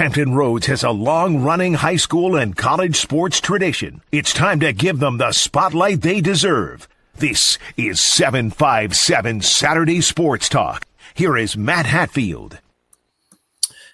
Hampton Roads has a long-running high school and college sports tradition. It's time to give them the spotlight they deserve. This is 757 Saturday Sports Talk. Here is Matt Hatfield.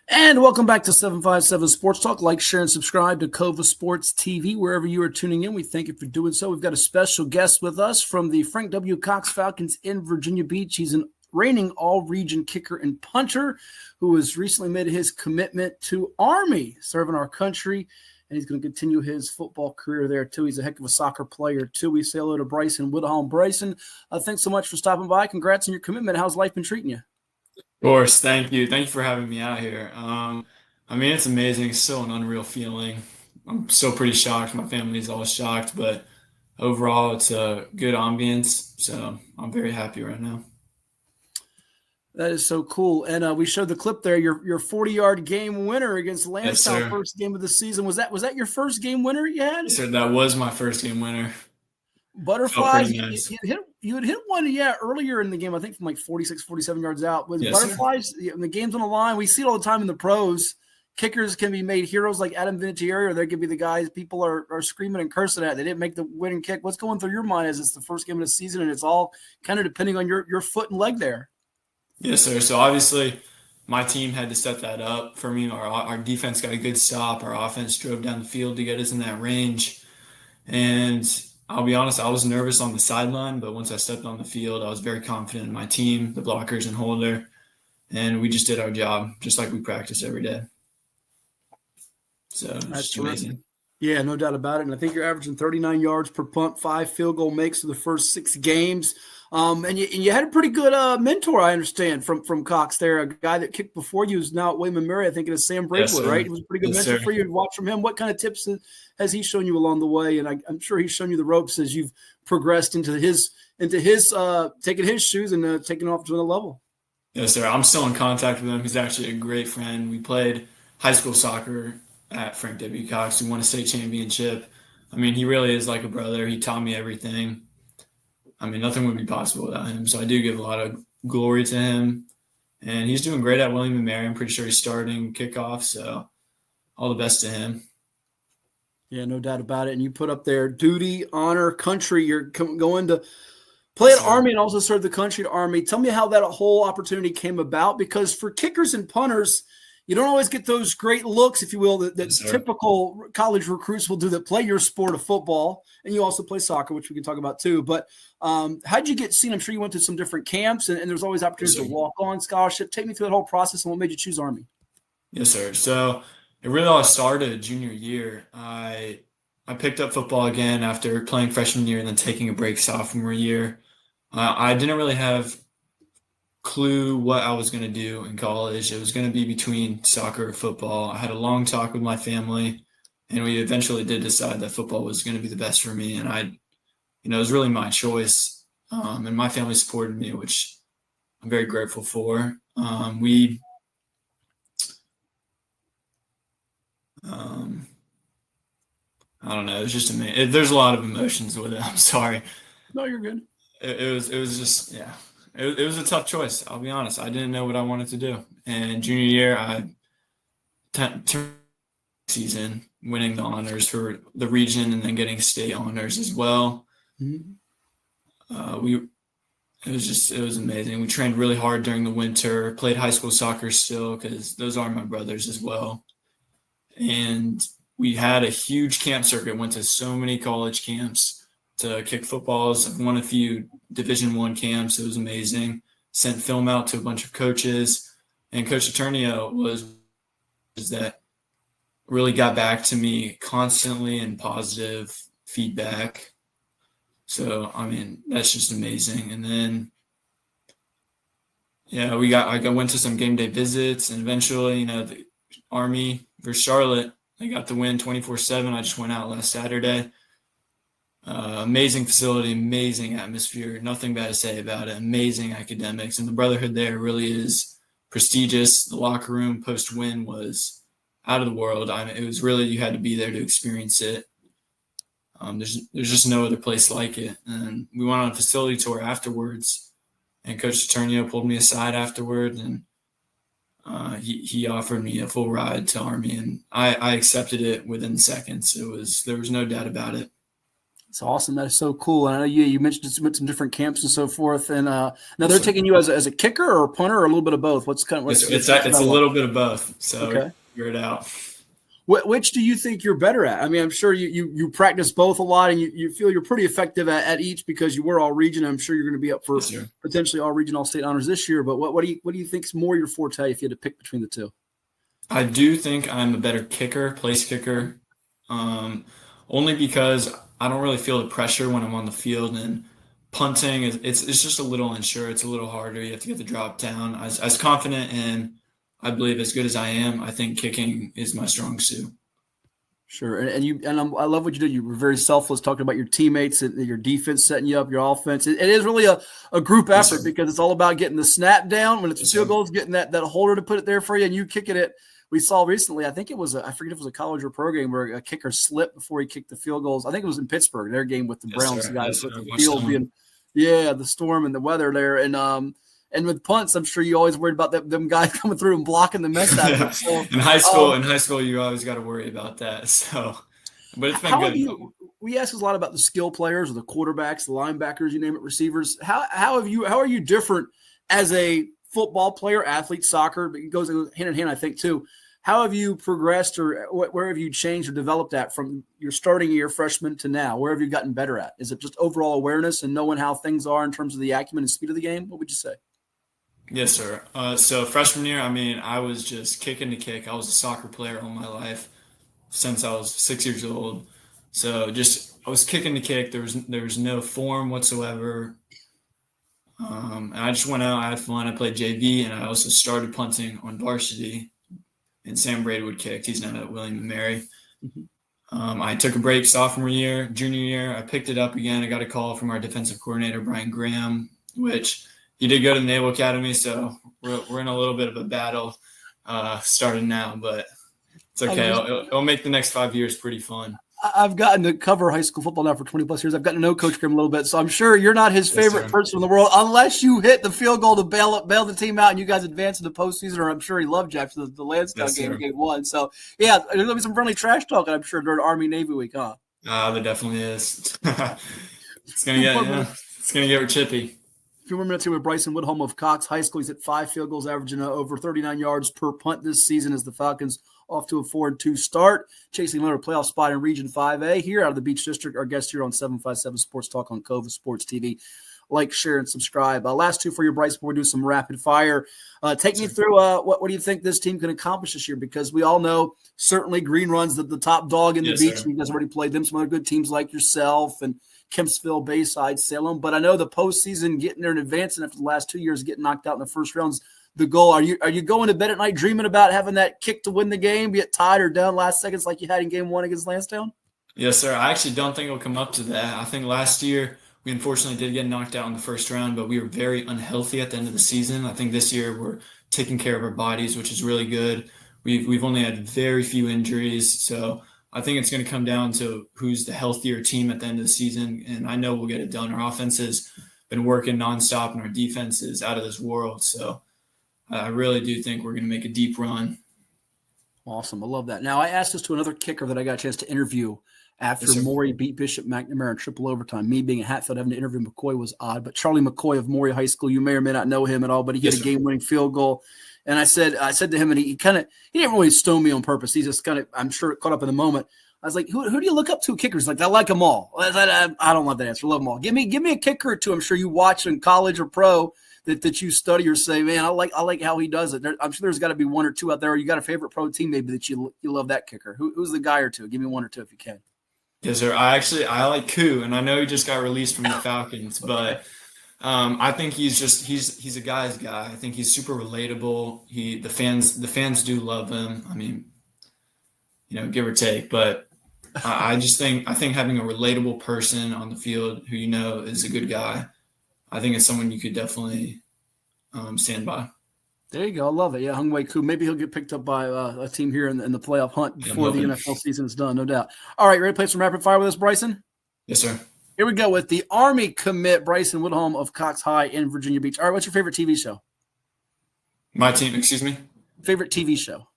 And welcome back to 757 Sports Talk. Like, share, and subscribe to CoVA Sports TV wherever you are tuning in. We thank you for doing so. We've got a special guest with us from the Frank W. Cox Falcons in Virginia Beach. He's an reigning all-region kicker and punter who has recently made his commitment to Army, serving our country, and he's going to continue his football career there, too. He's a heck of a soccer player, too. We say hello to Bryson Widhalm. Bryson, thanks so much for stopping by. Congrats on your commitment. How's life been treating you? Of course. Thank you. Thank you for having me out here. It's amazing. It's still an unreal feeling. I'm still pretty shocked. My family's all shocked, but overall, it's a good ambience, so I'm very happy right now. That is so cool. And we showed the clip there, your 40-yard game winner against Lansdowne, Yes, first game of the season. Was that your first game winner you had? Yes, sir, that was my first game winner. Butterflies, Nice. you had hit one, earlier in the game, I think from like 46, 47 yards out. With Yes, butterflies, the game's on the line. We see it all the time in the pros. Kickers can be made heroes like Adam Vinatieri, or they could be the guys people are screaming and cursing at. They didn't make the winning kick. What's going through your mind as it's the first game of the season, and it's all kind of depending on your foot and leg there? Yes, sir. So obviously, my team had to set that up for me. Our defense got a good stop. Our offense drove down the field to get us in that range. And I'll be honest, I was nervous on the sideline, but once I stepped on the field, I was very confident in my team, the blockers and holder, and we just did our job just like we practice every day. So it's just amazing. Yeah, no doubt about it. And I think you're averaging 39 yards per punt, 5 field goal makes for the first 6 games. And you had a pretty good mentor, I understand, from Cox there, a guy that kicked before you who's now at William & Mary. I think it is Sam Braidwood, Yes, right? He was a pretty good mentor for you to watch from him. What kind of tips has he shown you along the way? And I'm sure he's shown you the ropes as you've progressed into his taking his shoes and taking off to another level. Yes, sir. I'm still in contact with him. He's actually a great friend. We played high school soccer at Frank W. Cox. We won a state championship. He really is like a brother. He taught me everything. Nothing would be possible without him. So I do give a lot of glory to him. And he's doing great at William & Mary. I'm pretty sure he's starting kickoff. So all the best to him. Yeah, no doubt about it. And you put up there duty, honor, country. You're going to play at Army and also serve the country at Army. Tell me how that whole opportunity came about, because for kickers and punters, you don't always get those great looks, if you will, that typical college recruits will do that play your sport of football. And you also play soccer, which we can talk about too. But how'd you get seen? I'm sure you went to some different camps, and there's always opportunities to walk on scholarship. Take me through that whole process and what made you choose Army. Yes, sir. So it really all started junior year. I picked up football again after playing freshman year and then taking a break sophomore year. I didn't really have clue what I was going to do in college. It was going to be between soccer or football. I had a long talk with my family, and we eventually did decide that football was going to be the best for me. And it was really my choice. And my family supported me, which I'm very grateful for. I don't know. It was just amazing. There's a lot of emotions with it. I'm sorry. No, you're good. It was just, yeah. It was a tough choice. I'll be honest. I didn't know what I wanted to do. And junior year, I turned season winning the honors for the region and then getting state honors as well. Mm-hmm. It was amazing. We trained really hard during the winter, played high school soccer still because those are my brothers as well. And we had a huge camp circuit, went to so many college camps to kick footballs. I've won a few Division I camps. It was amazing. Sent film out to a bunch of coaches. And Coach Eternio was that really got back to me constantly in positive feedback. So, that's just amazing. And then, yeah, I went to some game day visits, and eventually, the Army versus Charlotte, they got the win 24-7. I just went out last Saturday. Amazing facility, amazing atmosphere, nothing bad to say about it, amazing academics, and the brotherhood there really is prestigious. The locker room post-win was out of the world. It was really, you had to be there to experience it. There's just no other place like it. And we went on a facility tour afterwards, and Coach Eternio pulled me aside afterward, and he offered me a full ride to Army, and I accepted it within seconds. There was no doubt about it. It's awesome. That is so cool. And I know you mentioned some different camps and so forth. And now they're taking you as a kicker or a punter or a little bit of both. It's a little bit of both. So okay. Figure it out. Which do you think you're better at? I mean, I'm sure you practice both a lot, and you feel you're pretty effective at each because you were all region. I'm sure you're going to be up for potentially all region, all state honors this year. But what do you think is more your forte if you had to pick between the two? I do think I'm a better kicker, place kicker, only because I don't really feel the pressure when I'm on the field, and punting it's just a little unsure. It's a little harder. You have to get the drop down. As confident and I believe as good as I am, I think kicking is my strong suit. Sure, I love what you did. You were very selfless, talking about your teammates and your defense setting you up, your offense. It is really a group effort because it's all about getting the snap down when it's field goals, getting that holder to put it there for you, and you kicking it. We saw recently, I think it was I forget if it was a college or pro game where a kicker slipped before he kicked the field goals. I think it was in Pittsburgh, their game with the Browns. The guys with the field being, the storm and the weather there. And with punts, I'm sure you always worried about them guys coming through and blocking the mess out of it. So, in high school, you always got to worry about that. So, but it's been good. We ask a lot about the skill players or the quarterbacks, the linebackers, you name it, receivers. How are you different as a football player, athlete, soccer, but it goes hand in hand, I think, too. How have you progressed, or where have you changed or developed at from your starting year freshman to now? Where have you gotten better at? Is it just overall awareness and knowing how things are in terms of the acumen and speed of the game? What would you say? Yes, sir. So freshman year, I was just kicking to kick. I was a soccer player all my life since I was 6 years old. So I was kicking to kick. There was no form whatsoever. And I just went out, I had fun. I played JV, and I also started punting on varsity. And Sam Braidwood kicked. He's now at William & Mary. I took a break sophomore year. Junior year, I picked it up again. I got a call from our defensive coordinator, Brian Graham, which he did go to the Naval Academy. So we're in a little bit of a battle starting now, but it's okay. It'll make the next 5 years pretty fun. I've gotten to cover high school football now for 20 plus years. I've gotten to know Coach Graham a little bit, so I'm sure you're not his favorite person in the world, unless you hit the field goal to bail the team out and you guys advance in the postseason. Or I'm sure he loved you after the Lansdowne game 1. So yeah, there's gonna be some friendly trash talking, I'm sure, during Army Navy week, huh? There definitely is. It's gonna get chippy. A few more minutes here with Bryce Widhalm of Cox High School. He's at 5 field goals, averaging over 39 yards per punt this season as the Falcons off to a 4-2 start, chasing another playoff spot in Region 5A here out of the Beach District. Our guest here on 757 Sports Talk on CoVA Sports TV. Like, share, and subscribe. Last two for you, Bryce, before we do some rapid fire. Take me through what do you think this team can accomplish this year? Because we all know certainly Green Run's the top dog in the Beach. You guys already played them. Some other good teams like yourself and Kempsville, Bayside, Salem. But I know the postseason, getting there in advance, and after the last 2 years getting knocked out in the first rounds, the goal. Are you going to bed at night dreaming about having that kick to win the game, be it tied or down last seconds like you had in game 1 against Lansdowne? Yes, sir. I actually don't think it'll come up to that. I think last year we unfortunately did get knocked out in the first round, but we were very unhealthy at the end of the season. I think this year we're taking care of our bodies, which is really good. We've only had very few injuries, so I think it's going to come down to who's the healthier team at the end of the season, and I know we'll get it done. Our offense has been working nonstop, and our defense is out of this world, so I really do think we're going to make a deep run. Awesome. I love that. Now, I asked this to another kicker that I got a chance to interview after Maury beat Bishop McNamara in triple overtime. Me being a Hatfield, having to interview McCoy was odd. But Charlie McCoy of Maury High School, you may or may not know him at all, but he hit a game-winning field goal. And I said to him, and he didn't really stone me on purpose. He just kind of, I'm sure, caught up in the moment. I was like, who do you look up to kickers? Like, I like them all. I don't want that answer. I love them all. Give me a kicker or two. I'm sure you watch in college or pro that you study or say, man, I like how he does it. I'm sure there's got to be one or two out there. Or you got a favorite pro team maybe that you love that kicker. Who's the guy or two? Give me one or two if you can. Yes, sir. I like Koo, and I know he just got released from the Falcons, but I think he's a guy's guy. I think he's super relatable. The fans do love him. I mean, give or take, but I think having a relatable person on the field who is a good guy, I think it's someone you could definitely stand by. There you go. I love it. Yeah, Hungwei Koo. Maybe he'll get picked up by a team here in the playoff hunt before the NFL season is done, no doubt. All right, ready to play some rapid fire with us, Bryson? Yes, sir. Here we go with the Army commit, Bryson Widhalm of Cox High in Virginia Beach. All right, what's your favorite TV show? My team, excuse me? Favorite TV show?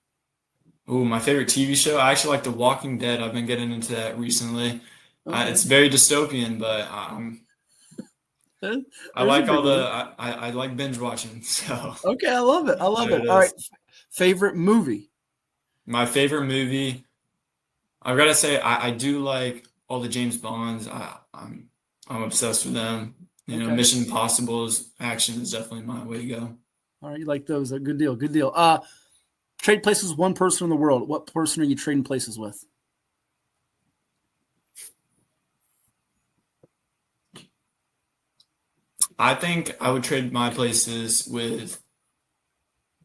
Ooh, my favorite TV show? I actually like The Walking Dead. I've been getting into that recently. Okay. It's very dystopian, but I like I like binge watching. So okay, I love it. I love it. All right. Favorite movie? My favorite movie, I've got to say, I do like all the James Bonds. I'm obsessed with them. You know, Mission Impossible's action is definitely my way to go. All right, you like those? Good deal. Good deal. Trade places with one person in the world. What person are you trading places with? I think I would trade my places with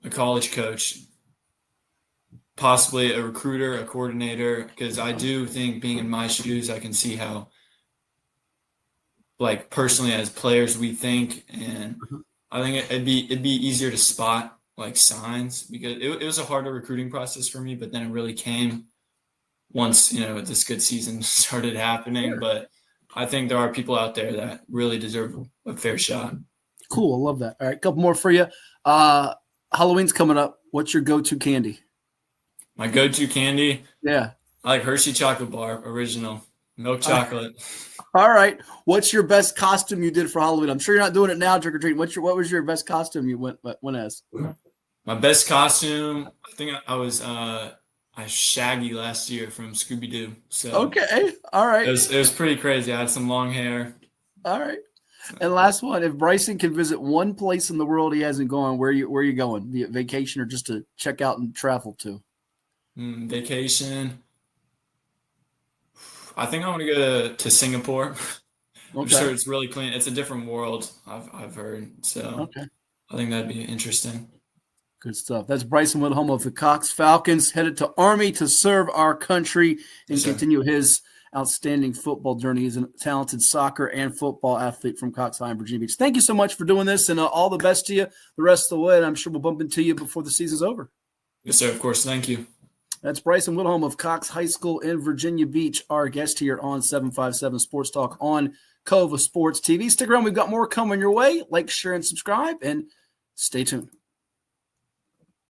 a college coach, possibly a recruiter, a coordinator, because I do think being in my shoes, I can see how, like, personally as players we think, and I think it'd be easier to spot like signs, because it was a harder recruiting process for me, but then it really came once, you know, this good season started happening. Sure. But I think there are people out there that really deserve a fair shot. Cool. I love that. All right, a couple more for you. Halloween's coming up. What's your go-to candy? My go-to candy? Yeah. I like Hershey chocolate bar, original, milk chocolate. All right. What's your best costume you did for Halloween? I'm sure you're not doing it now, trick or treat. What was your best costume you went as? My best costume, I think I was Shaggy last year from Scooby-Doo. So okay. All right. It was pretty crazy. I had some long hair. All right. And last one, if Bryson can visit one place in the world he hasn't gone, where you going? Be it vacation or just to check out and travel to? Vacation. I think I want to go to Singapore. I'm sure it's really clean. It's a different world, I've heard. So I think that'd be interesting. Good stuff. That's Bryce Widhalm of the Cox Falcons, headed to Army to serve our country and continue his outstanding football journey. He's a talented soccer and football athlete from Cox High in Virginia Beach. Thank you so much for doing this, and all the best to you the rest of the way. And I'm sure we'll bump into you before the season's over. Yes, sir. Of course. Thank you. That's Bryce Widhalm of Cox High School in Virginia Beach, our guest here on 757 Sports Talk on CoVA Sports TV. Stick around. We've got more coming your way. Like, share, and subscribe, and stay tuned.